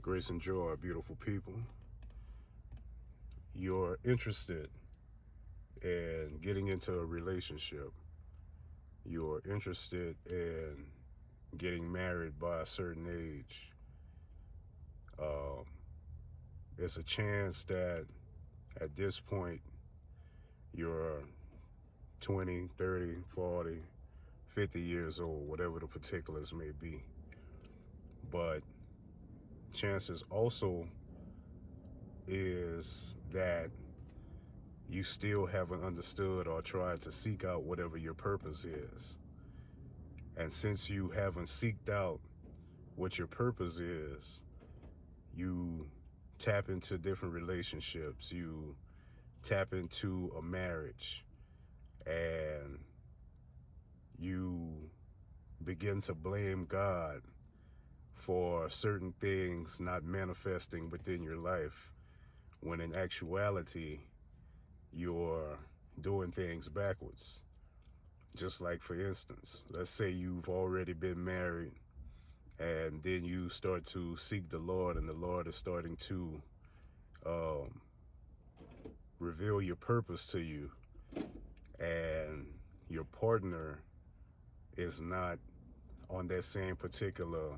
Grace and joy, beautiful people. You're interested in getting into a relationship. You're interested in getting married by a certain age. There's a chance that at this point you're 20, 30, 40, 50 years old, whatever the particulars may be. But chances also is that you still haven't understood or tried to seek out whatever your purpose is. And since you haven't seeked out what your purpose is, you tap into different relationships, you tap into a marriage, and you begin to blame God for certain things not manifesting within your life, when in actuality, you're doing things backwards. Just like, for instance, let's say you've already been married and then you start to seek the Lord, and the Lord is starting to reveal your purpose to you, and your partner is not on that same particular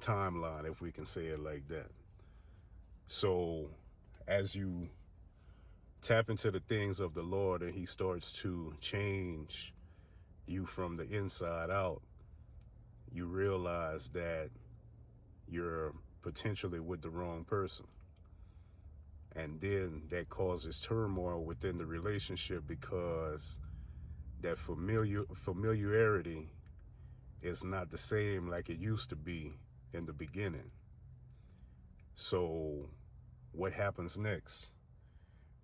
timeline, if we can say it like that. So as you tap into the things of the Lord and he starts to change you from the inside out, you realize that you're potentially with the wrong person. And then that causes turmoil within the relationship, because that familiarity is not the same like it used to be in the beginning. So what happens next?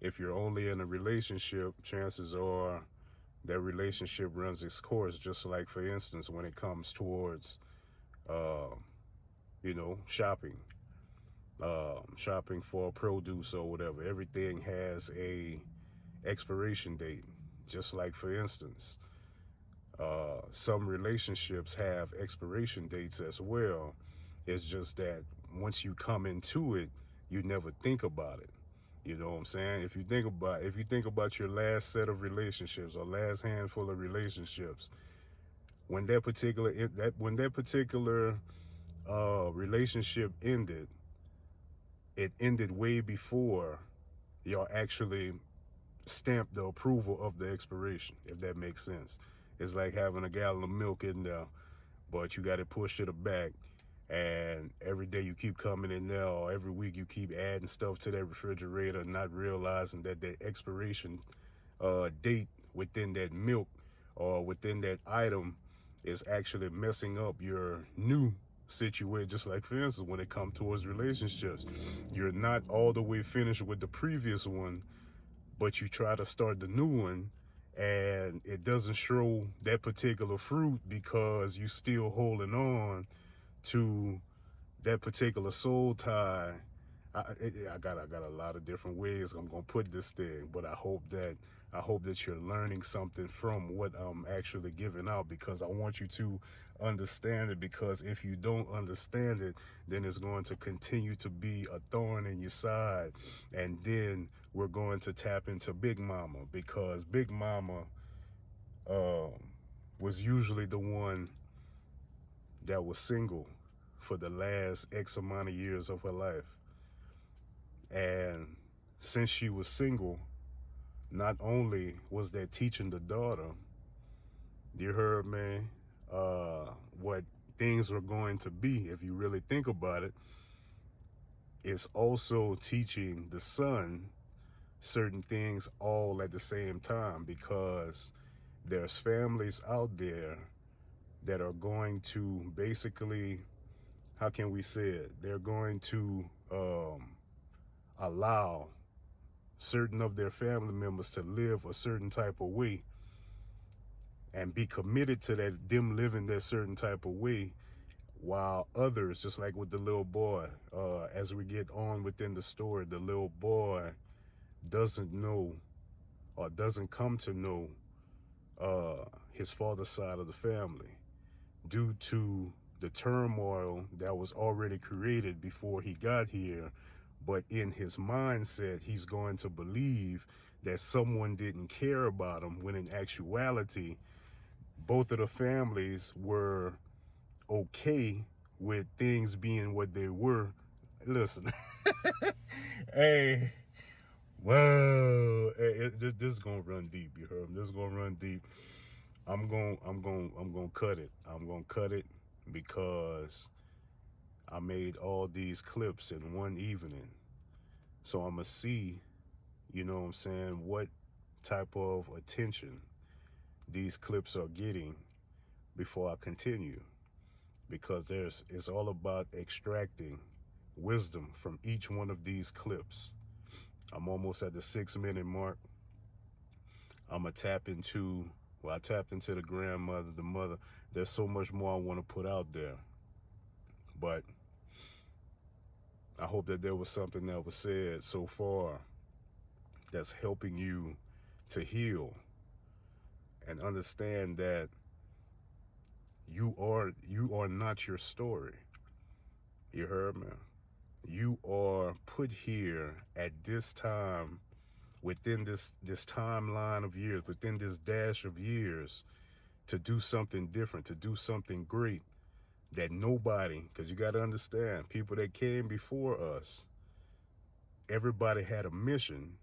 If you're only in a relationship, chances are that relationship runs its course. Just like, for instance, when it comes towards shopping, shopping for produce or whatever, everything has a expiration date. Just like, for instance, some relationships have expiration dates as well. It's just that once you come into it, you never think about it. You know what I'm saying? If you think about your last set of relationships or last handful of relationships, when that particular relationship ended, it ended way before y'all actually stamped the approval of the expiration, if that makes sense. It's like having a gallon of milk in there, but you got to push to the back, and every day you keep coming in there, or every week you keep adding stuff to that refrigerator, not realizing that the expiration date within that milk or within that item is actually messing up your new situation. Just like, for instance, when it comes towards relationships, you're not all the way finished with the previous one, but you try to start the new one, and it doesn't show that particular fruit because you still holding on to that particular soul tie. I got a lot of different ways I'm gonna put this thing, but I hope that you're learning something from what I'm actually giving out, because I want you to understand it. Because if you don't understand it, then it's going to continue to be a thorn in your side, and then we're going to tap into Big Mama, because Big Mama was usually the one that was single for the last X amount of years of her life. And since she was single, not only was that teaching the daughter, you heard me, what things were going to be, if you really think about it, it's also teaching the son certain things all at the same time, because there's families out there that are going to basically, how can we say it? They're going to allow certain of their family members to live a certain type of way and be committed to them living that certain type of way, while others, just like with the little boy, as we get on within the story, the little boy doesn't know or doesn't come to know his father's side of the family, due to the turmoil that was already created before he got here. But in his mindset, he's going to believe that someone didn't care about him, when in actuality, both of the families were okay with things being what they were. Listen, hey, whoa, hey, this is gonna run deep. You heard me? This is gonna run deep. I'm gonna cut it. I'm gonna cut it because I made all these clips in one evening. So I'm gonna see, you know what I'm saying, what type of attention these clips are getting before I continue. Because it's all about extracting wisdom from each one of these clips. I'm almost at the 6-minute mark. I'm gonna tap into, well, I tapped into the grandmother, the mother. There's so much more I want to put out there. But I hope that there was something that was said so far that's helping you to heal and understand that you are not your story. You heard me? You are put here at this time, within this timeline of years, within this dash of years, to do something different, to do something great that nobody, because you got to understand, people that came before us, everybody had a mission,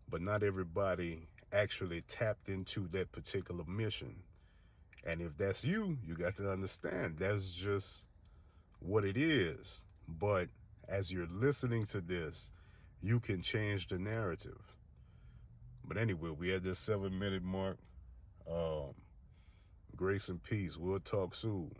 but not everybody actually tapped into that particular mission. And if that's you, you got to understand that's just what it is. But as you're listening to this, you can change the narrative. But anyway, we had this 7-minute mark. Grace and peace. We'll talk soon.